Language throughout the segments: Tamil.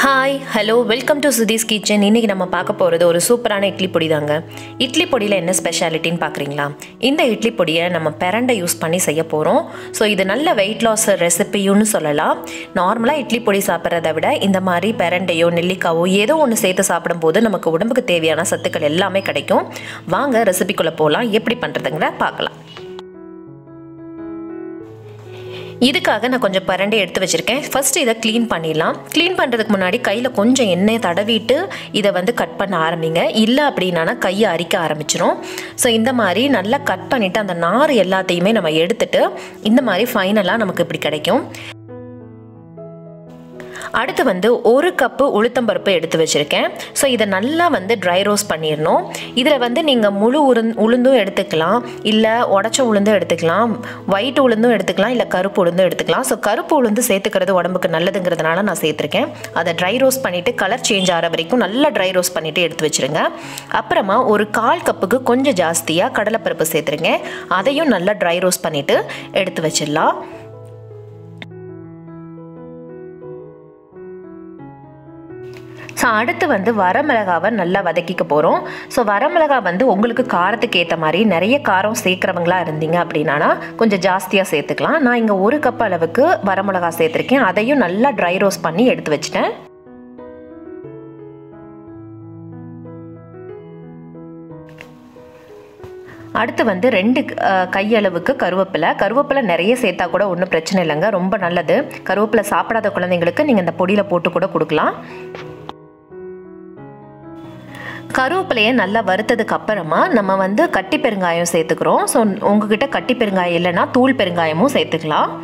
Hi, hello, welcome to Sudhi's Kitchen. இன்னைக்கு நம்ம பார்க்க போறது ஒரு சூப்பரான இட்லி பொடி தாங்க. இட்லி பொடியில என்ன ஸ்பெஷாலிட்டின்னு பார்க்குறீங்களா? இந்த இட்லி பொடியை நம்ம பிரண்டை யூஸ் பண்ணி செய்ய போறோம். ஸோ இது நல்ல வெயிட் லாஸ் ரெசிபின்னு சொல்லலாம். நார்மலாக இட்லி பொடி சாப்பிட்றத விட இந்த மாதிரி பிரண்டையோ நெல்லிக்காவோ ஏதோ ஒன்று சேர்த்து சாப்பிடும்போது நமக்கு உடம்புக்கு தேவையான சத்துக்கள் எல்லாமே கிடைக்கும். வாங்க ரெசிபிக்குள்ளே போகலாம். எப்படி பண்ணுறதுங்கிற பார்க்கலாம். இதுக்காக நான் கொஞ்சம் பிரண்டை எடுத்து வச்சுருக்கேன். ஃபஸ்ட்டு இதை க்ளீன் பண்ணிடலாம். க்ளீன் பண்ணுறதுக்கு முன்னாடி கையில் கொஞ்சம் எண்ணெய் தடவிட்டு இதை கட் பண்ண ஆரம்பிங்க. இல்லை அப்படின்னா கையை அரிக்க ஆரம்பிச்சிடும். ஸோ இந்த மாதிரி நல்லா கட் பண்ணிவிட்டு அந்த நார் எல்லாத்தையுமே நம்ம எடுத்துட்டு இந்த மாதிரி ஃபைனலாக நமக்கு இப்படி கிடைக்கும். அடுத்து ஒரு கப்பு உளுத்தம்பருப்பு எடுத்து வச்சுருக்கேன். ஸோ இதை நல்லா ட்ரை ரோஸ்ட் பண்ணிடணும். இதில் நீங்கள் முழு உளுந்தும் எடுத்துக்கலாம், இல்லை உடச்ச உளுந்தும் எடுத்துக்கலாம், ஒயிட் உளுந்தும் எடுத்துக்கலாம், இல்லை கருப்பு உளுந்தும் எடுத்துக்கலாம். ஸோ கருப்பு உளுந்து சேர்த்துக்கிறது உடம்புக்கு நல்லதுங்கிறதுனால நான் சேர்த்துருக்கேன். அதை ட்ரை ரோஸ்ட் பண்ணிவிட்டு கலர் சேஞ்ச் ஆகிற வரைக்கும் நல்லா ட்ரை ரோஸ்ட் பண்ணிவிட்டு எடுத்து வச்சுருங்க. அப்புறமா ஒரு 1/4 கப்புக்கு கொஞ்சம் ஜாஸ்தியாக கடலைப்பருப்பு சேர்த்துருங்க. அதையும் நல்லா ட்ரை ரோஸ்ட் பண்ணிவிட்டு எடுத்து வச்சிடலாம். ஸோ அடுத்து வரமிளகாவை நல்லா வதக்கிக்க போகிறோம். ஸோ வரமிளகா உங்களுக்கு காரத்துக்கு ஏற்ற மாதிரி நிறைய காரம் சேர்க்குறவங்களா இருந்தீங்க அப்படின்னா கொஞ்சம் ஜாஸ்தியாக சேர்த்துக்கலாம். நான் இங்கே 1 கப் அளவுக்கு வரமிளகா சேர்த்துருக்கேன். அதையும் நல்லா ட்ரை ரோஸ்ட் பண்ணி எடுத்து வச்சுட்டேன். அடுத்து 2 கையளவுக்கு கருவேப்பிலை நிறைய சேர்த்தா கூட ஒன்றும் பிரச்சனை இல்லைங்க, ரொம்ப நல்லது. கருவேப்பிலை சாப்பிடாத குழந்தைங்களுக்கு நீங்கள் இந்த பொடியில் போட்டு கூட கொடுக்கலாம். கருவேப்பிலையை நல்லா வறுத்ததுக்கு அப்புறமா நம்ம கட்டி பெருங்காயம் சேர்த்துக்கிறோம். ஸோ உங்ககிட்ட கட்டி பெருங்காயம் இல்லைன்னா தூள் பெருங்காயமும் சேர்த்துக்கலாம்.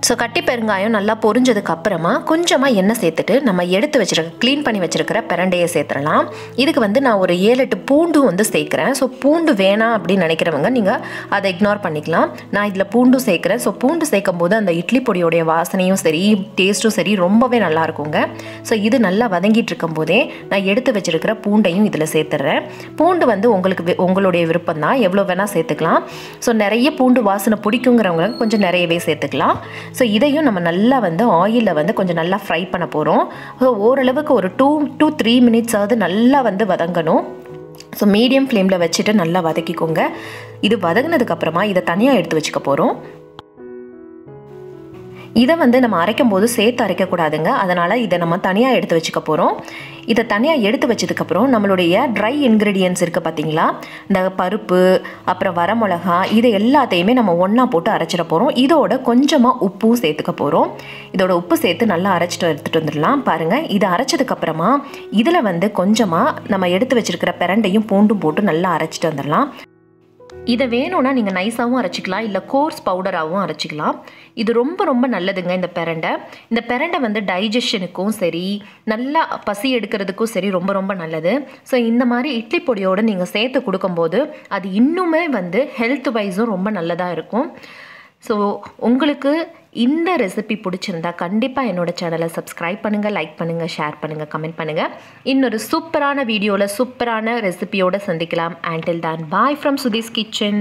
ஸோ கட்டி பெருங்காயம் நல்லா பொரிஞ்சதுக்கு அப்புறமா கொஞ்சமாக எண்ணெய் சேர்த்துட்டு நம்ம எடுத்து வச்சுருக்க க்ளீன் பண்ணி வச்சுருக்கிற பிரண்டையை சேர்த்துடலாம். இதுக்கு நான் ஒரு 7-8 பூண்டு சேர்க்குறேன். ஸோ பூண்டு வேணாம் அப்படின்னு நினைக்கிறவங்க நீங்கள் அதை இக்னோர் பண்ணிக்கலாம். நான் இதில் பூண்டும் சேர்க்குறேன். ஸோ பூண்டு சேர்க்கும் போது அந்த இட்லி பொடியோடைய வாசனையும் சரி டேஸ்ட்டும் சரி ரொம்பவே நல்லா இருக்குங்க. ஸோ இது நல்லா வதங்கிட்டு இருக்கும் போதே நான் எடுத்து வச்சுருக்கிற பூண்டையும் இதில் சேர்த்துட்றேன். பூண்டு உங்களுடைய விருப்பம் தான், எவ்வளோ வேணால் சேர்த்துக்கலாம். ஸோ நிறைய பூண்டு வாசனை பிடிக்குங்கிறவங்க கொஞ்சம் நிறையவே சேர்த்துக்கலாம். ஸோ இதையும் நம்ம நல்லா ஆயிலில் கொஞ்சம் நல்லா ஃப்ரை பண்ண போகிறோம். ஸோ ஓரளவுக்கு ஒரு 2 to 3 minutes ஆகுது நல்லா வதங்கணும். ஸோ மீடியம் ஃப்ளேமில் வச்சுட்டு நல்லா வதக்கிக்கோங்க. இது வதங்கினதுக்கப்புறமா இதை தனியாக எடுத்து வச்சுக்க போகிறோம். இதை நம்ம அரைக்கும் போது சேர்த்து அரைக்கக்கூடாதுங்க, அதனால் இதை நம்ம தனியாக எடுத்து வச்சுக்க போகிறோம். இதை தனியாக எடுத்து வச்சதுக்கப்புறம் நம்மளுடைய ட்ரை இன்க்ரீடியன்ட்ஸ் இருக்குது பார்த்தீங்களா, இந்த பருப்பு அப்புறம் வரமிளகா இது எல்லாத்தையுமே நம்ம ஒன்றா போட்டு அரைச்சிட போகிறோம். இதோட கொஞ்சமாக உப்பும் சேர்த்துக்க போகிறோம். இதோட உப்பு சேர்த்து நல்லா அரைச்சிட்டு எடுத்துகிட்டு வந்துடலாம். பாருங்கள், இதை அரைச்சதுக்கப்புறமா இதில் கொஞ்சமாக நம்ம எடுத்து வச்சுருக்கிற பிரண்டையும் பூண்டும் போட்டு நல்லா அரைச்சிட்டு வந்துடலாம். இதை வேணும்னா நீங்கள் நைஸாகவும் அரைச்சிக்கலாம், இல்லை கோர்ஸ் பவுடராகவும் அரைச்சிக்கலாம். இது ரொம்ப ரொம்ப நல்லதுங்க. இந்த பிரண்டை டைஜஷனுக்கும் சரி நல்லா பசி எடுக்கிறதுக்கும் சரி ரொம்ப ரொம்ப நல்லது. ஸோ இந்த மாதிரி இட்லி பொடியோடு நீங்கள் சேர்த்து கொடுக்கும்போது அது இன்னுமே ஹெல்த் வைஸும் ரொம்ப நல்லதாக இருக்கும். ஸோ உங்களுக்கு இந்த ரெசிபி பிடிச்சிருந்தா கண்டிப்பாக என்னோடய சேனலை சப்ஸ்கிரைப் பண்ணுங்கள், லைக் பண்ணுங்கள், ஷேர் பண்ணுங்கள், கமெண்ட் பண்ணுங்கள். இன்னொரு சூப்பரான வீடியோவில் சூப்பரான ரெசிபியோடு சந்திக்கலாம். Until then, bye from Sudhi's Kitchen.